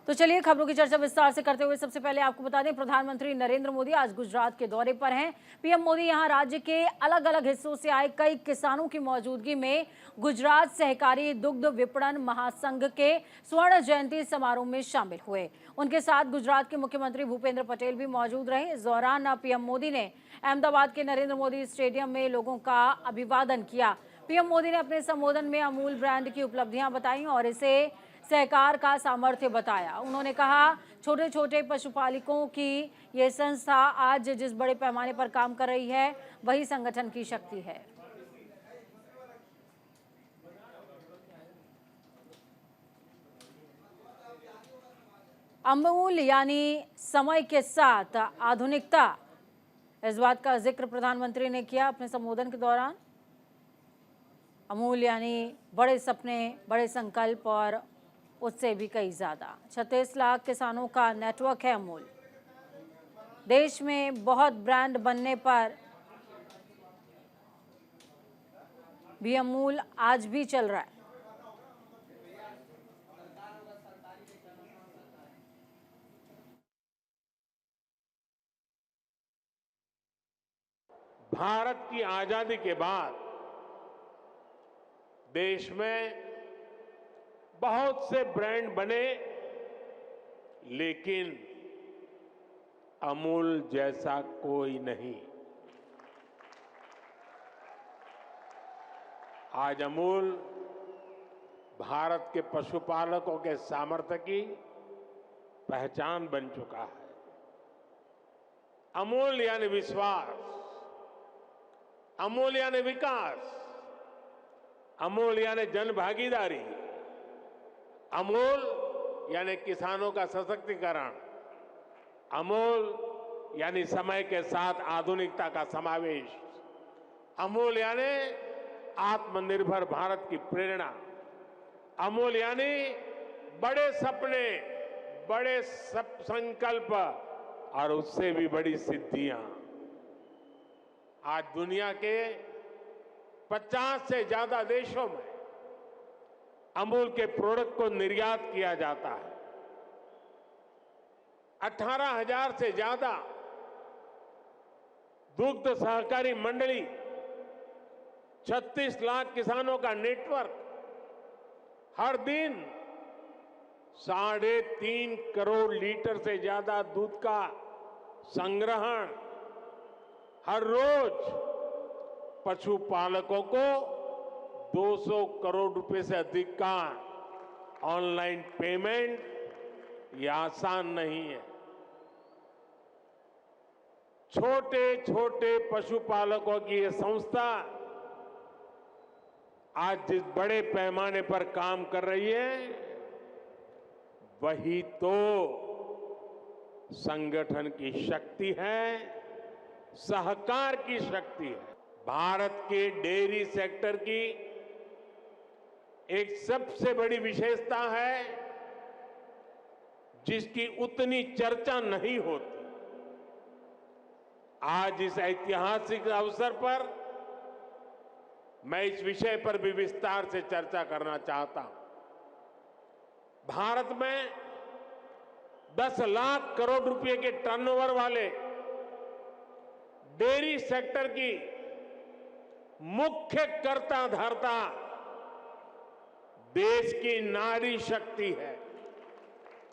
तो चलिए खबरों की चर्चा विस्तार से करते हुए सबसे पहले आपको बता दें, प्रधानमंत्री नरेंद्र मोदी आज गुजरात के दौरे पर हैं। पीएम मोदी यहां राज्य के अलग अलग हिस्सों से आए कई किसानों की मौजूदगी में गुजरात सहकारी दुग्ध विपणन महासंघ के स्वर्ण जयंती समारोह में शामिल हुए। उनके साथ गुजरात के मुख्यमंत्री भूपेंद्र पटेल भी मौजूद रहे। इस दौरान पीएम मोदी ने अहमदाबाद के नरेंद्र मोदी स्टेडियम में लोगों का अभिवादन किया। पीएम मोदी ने अपने संबोधन में अमूल ब्रांड की उपलब्धियां बताई और इसे सहकार का सामर्थ्य बताया। उन्होंने कहा, छोटे छोटे पशुपालकों की ये संस्था आज जिस बड़े पैमाने पर काम कर रही है वही संगठन की शक्ति है। अमूल यानी समय के साथ आधुनिकता, इस बात का जिक्र प्रधानमंत्री ने किया अपने संबोधन के दौरान। अमूल यानी बड़े सपने, बड़े संकल्प और उससे भी कई ज्यादा। 36 लाख किसानों का नेटवर्क है अमूल। देश में बहुत ब्रांड बनने पर भी अमूल आज भी चल रहा है। भारत की आजादी के बाद देश में बहुत से ब्रांड बने, लेकिन अमूल जैसा कोई नहीं। आज अमूल भारत के पशुपालकों के सामर्थ्य की पहचान बन चुका है। अमूल यानी विश्वास, अमूल यानी विकास, अमूल यानी जन भागीदारी, अमूल यानी किसानों का सशक्तिकरण, अमूल यानी समय के साथ आधुनिकता का समावेश, अमूल यानी आत्मनिर्भर भारत की प्रेरणा, अमूल यानी बड़े सपने, बड़े संकल्प और उससे भी बड़ी सिद्धियां। आज दुनिया के 50 से ज्यादा देशों में अमूल के प्रोडक्ट को निर्यात किया जाता है। 18,000 से ज्यादा दुग्ध सहकारी मंडली, 36 लाख किसानों का नेटवर्क, हर दिन 3.5 करोड़ लीटर से ज्यादा दूध का संग्रहण, हर रोज पशुपालकों को 200 करोड़ रुपए से अधिक का ऑनलाइन पेमेंट, ये आसान नहीं है। छोटे छोटे पशुपालकों की ये संस्था आज जिस बड़े पैमाने पर काम कर रही है, वही तो संगठन की शक्ति है, सहकार की शक्ति है। भारत के डेयरी सेक्टर की एक सबसे बड़ी विशेषता है जिसकी उतनी चर्चा नहीं होती। आज इस ऐतिहासिक अवसर पर मैं इस विषय पर भी विस्तार से चर्चा करना चाहता हूं। भारत में 10 लाख करोड़ रुपए के टर्नओवर वाले डेयरी सेक्टर की मुख्य कर्ता धर्ता देश की नारी शक्ति है,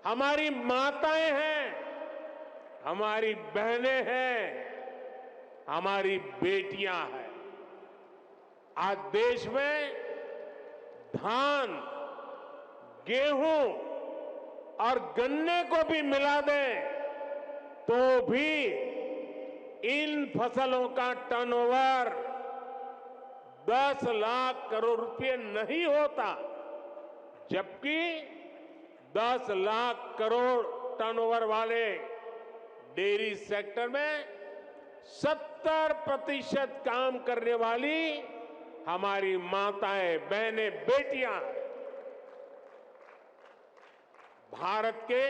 हमारी माताएं हैं, हमारी बहनें हैं, हमारी बेटियां हैं। आज देश में धान, गेहूं और गन्ने को भी मिला दें तो भी इन फसलों का टर्नओवर 10 लाख करोड़ रुपए नहीं होता, जबकि 10 लाख करोड़ टर्नओवर वाले डेयरी सेक्टर में 70% काम करने वाली हमारी माताएं, बहनें, बेटियां हैं। भारत के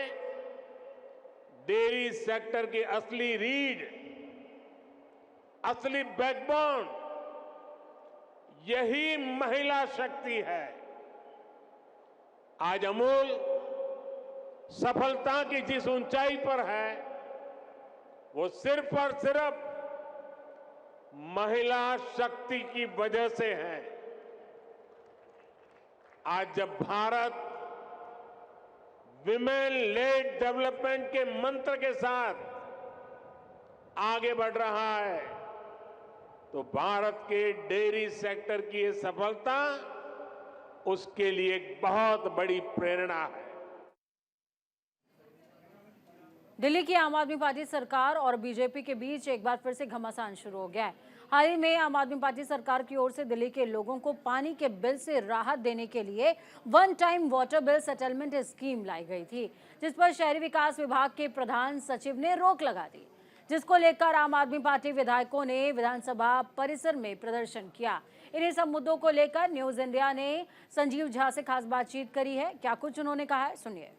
डेयरी सेक्टर की असली रीढ़, असली बैकबोन यही महिला शक्ति है। आज अमूल सफलता की जिस ऊंचाई पर है वो सिर्फ और सिर्फ महिला शक्ति की वजह से है। आज जब भारत विमेन लेड डेवलपमेंट के मंत्र के साथ आगे बढ़ रहा है तो भारत के डेयरी सेक्टर की ये सफलता उसके लिए एक बहुत बड़ी प्रेरणा है। दिल्ली की आम आदमी पार्टी सरकार और बीजेपी के बीच एक बार फिर से घमासान शुरू हो गया है। हाल ही में आम आदमी पार्टी सरकार की ओर से दिल्ली के लोगों को पानी के बिल से राहत देने के लिए one time water bill settlement scheme लाई गई थी, जिस पर शहरी विकास विभाग के प्रधान सचिव ने रोक लगा दी, जिसको लेकर आम आदमी पार्टी विधायकों ने विधानसभा परिसर में प्रदर्शन किया। इन्हीं सब मुद्दों को लेकर न्यूज इंडिया ने संजीव झा से खास बातचीत करी है। क्या कुछ उन्होंने कहा है, सुनिए।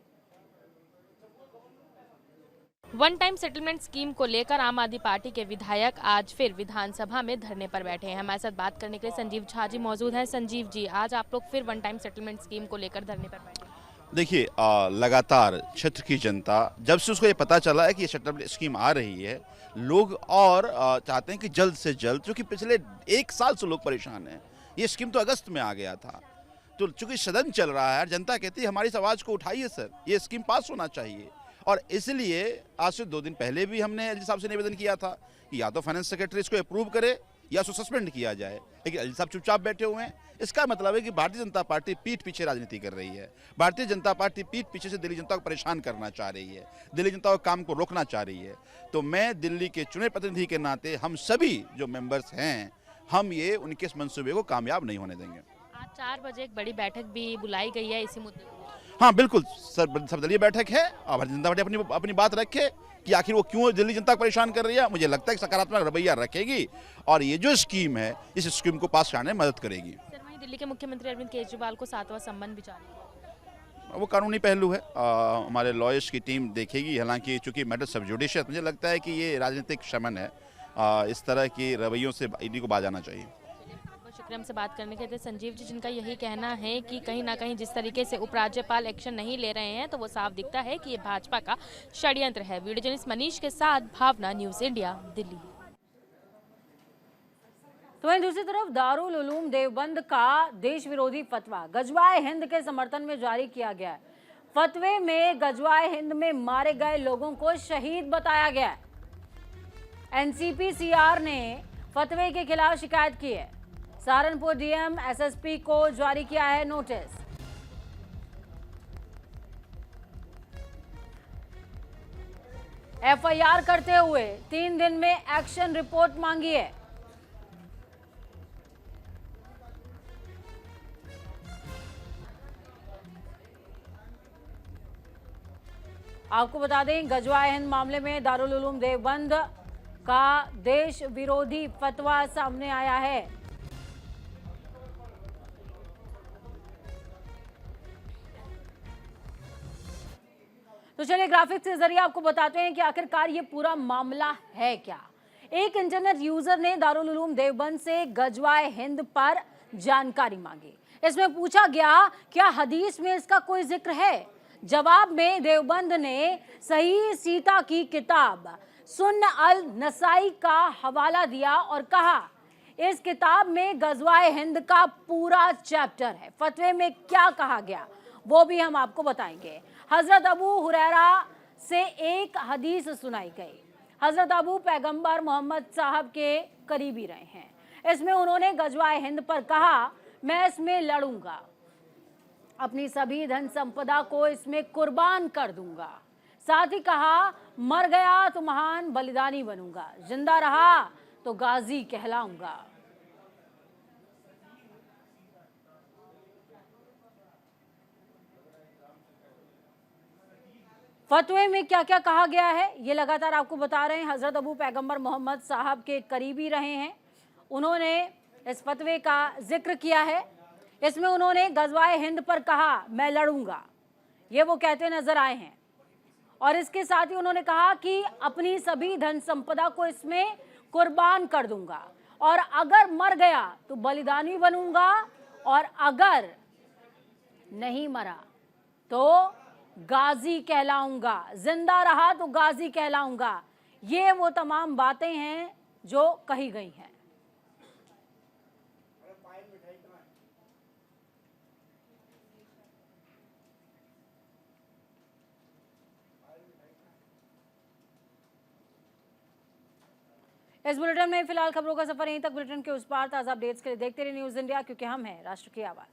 वन टाइम सेटलमेंट स्कीम को लेकर आम आदमी पार्टी के विधायक आज फिर विधानसभा में धरने पर बैठे हैं। हमारे साथ बात करने के लिए संजीव झा जी मौजूद हैं। संजीव जी, आज आप लोग फिर वन टाइम सेटलमेंट स्कीम को लेकर धरने पर बैठे हैं। देखिए, लगातार क्षेत्र की जनता जब से उसको ये पता चला है कि ये सेटलमेंट स्कीम आ रही है, लोग और चाहते हैं कि जल्द से जल्द, क्योंकि पिछले 1 साल से लोग परेशान हैं। ये स्कीम तो अगस्त में आ गया था, तो चूंकि सदन चल रहा है, जनता कहती है हमारी इस आवाज़ को उठाइए सर, ये स्कीम पास होना चाहिए। और इसलिए आज से 2 दिन पहले भी हमने एलजी साहब से निवेदन किया था कि या तो फाइनेंस सेक्रेटरी इसको अप्रूव करे या उसको सस्पेंड किया जाए, लेकिन एलजी साहब चुपचाप बैठे हुए हैं। इसका मतलब है कि भारतीय जनता पार्टी पीठ पीछे राजनीति कर रही है। भारतीय जनता पार्टी पीठ पीछे से दिल्ली जनता को परेशान करना चाह रही है, दिल्ली जनता के काम को रोकना चाह रही है। तो मैं दिल्ली के चुने प्रतिनिधि के नाते हम सभी जो मेंबर्स हैं, हम ये उनके इस मंसूबे को कामयाब नहीं होने देंगे। आज 4 बजे एक बड़ी बैठक भी बुलाई गई है इसी मुद्दे पर। हाँ बिल्कुल, सर्वदलीय बैठक है और भारतीय जनता पार्टी अपनी बात रखे कि आखिर वो क्यों दिल्ली जनता को परेशान कर रही है। मुझे लगता है कि सकारात्मक रवैया रखेगी और ये जो स्कीम है, इस स्कीम को पास कराने में मदद करेगी। सर, वहीं दिल्ली के मुख्यमंत्री अरविंद केजरीवाल को 7वां सम्मन भी जारी है। वो कानूनी पहलू है, हमारे लॉयर्स की टीम देखेगी। हालांकि चूंकि मैटर सब जुडिशियल, मुझे लगता है कि ये राजनीतिक शमन है, इस तरह की रवैयों से ईडी को बाज आना चाहिए। शुक्रिया हमसे बात करने के लिए संजीव जी, जिनका यही कहना है कि कहीं ना कहीं जिस तरीके से उपराज्यपाल एक्शन नहीं ले रहे हैं तो वो साफ दिखता है कि ये भाजपा का षड्यंत्र है। वीडियो जर्नलिस्ट मनीष के साथ भावना, न्यूज इंडिया, दिल्ली। तो वहीं दूसरी तरफ दारुल उलूम देवबंद का देश विरोधी फतवा गजवाए हिंद के समर्थन में जारी किया गया है। फतवे में गजवाए हिंद में मारे गए लोगों को शहीद बताया गया है। एनसीपीसीआर ने फतवे के खिलाफ शिकायत की है। सहारनपुर डीएम एसएसपी को जारी किया है नोटिस। एफआईआर करते हुए 3 दिन में एक्शन रिपोर्ट मांगी है। आपको बता दें, गजवाए हिंद मामले में दारुल उलूम देवबंद का देश विरोधी फतवा सामने आया है। तो चलिए ग्राफिक्स के जरिए आपको बताते हैं कि आखिरकार ये पूरा मामला है क्या। एक इंटरनेट यूजर ने दारुल उलूम देवबंद से गजवाए हिंद पर जानकारी मांगी। इसमें पूछा गया क्या हदीस में इसका कोई जिक्र है। जवाब में देवबंद ने सही सीता की किताब सुन्न अल नसाई का हवाला दिया और कहा इस किताब में गजवाए हिंद का पूरा चैप्टर है। फतवे में क्या कहा गया वो भी हम आपको बताएंगे। हजरत अबू हुरैरा से एक हदीस सुनाई गई। हजरत अबू पैगंबर मोहम्मद साहब के करीबी रहे हैं। इसमें उन्होंने गजवाए हिंद पर कहा मैं इसमें लड़ूंगा, अपनी सभी धन संपदा को इसमें कुर्बान कर दूंगा। साथ ही कहा मर गया तो महान बलिदानी बनूंगा, जिंदा रहा तो गाजी कहलाऊंगा। फतवे में क्या क्या कहा गया है ये लगातार आपको बता रहे हैं। हजरत अबू पैगंबर मोहम्मद साहब के करीबी रहे हैं, उन्होंने इस फतवे का जिक्र किया है। इसमें उन्होंने गजवाए हिंद पर कहा मैं लड़ूंगा, ये वो कहते नजर आए हैं। और इसके साथ ही उन्होंने कहा कि अपनी सभी धन संपदा को इसमें कुर्बान कर दूंगा और अगर मर गया तो बलिदानी बनूंगा और अगर नहीं मरा तो गाजी कहलाऊंगा, जिंदा रहा तो गाजी कहलाऊंगा। ये वो तमाम बातें हैं जो कही गई हैं। इस बुलेटिन में फिलहाल खबरों का सफर यहीं तक। बुलेटिन के उस पार ताजा अपडेट्स के लिए देखते रहिए न्यूज़ इंडिया, क्योंकि हम हैं राष्ट्र की आवाज।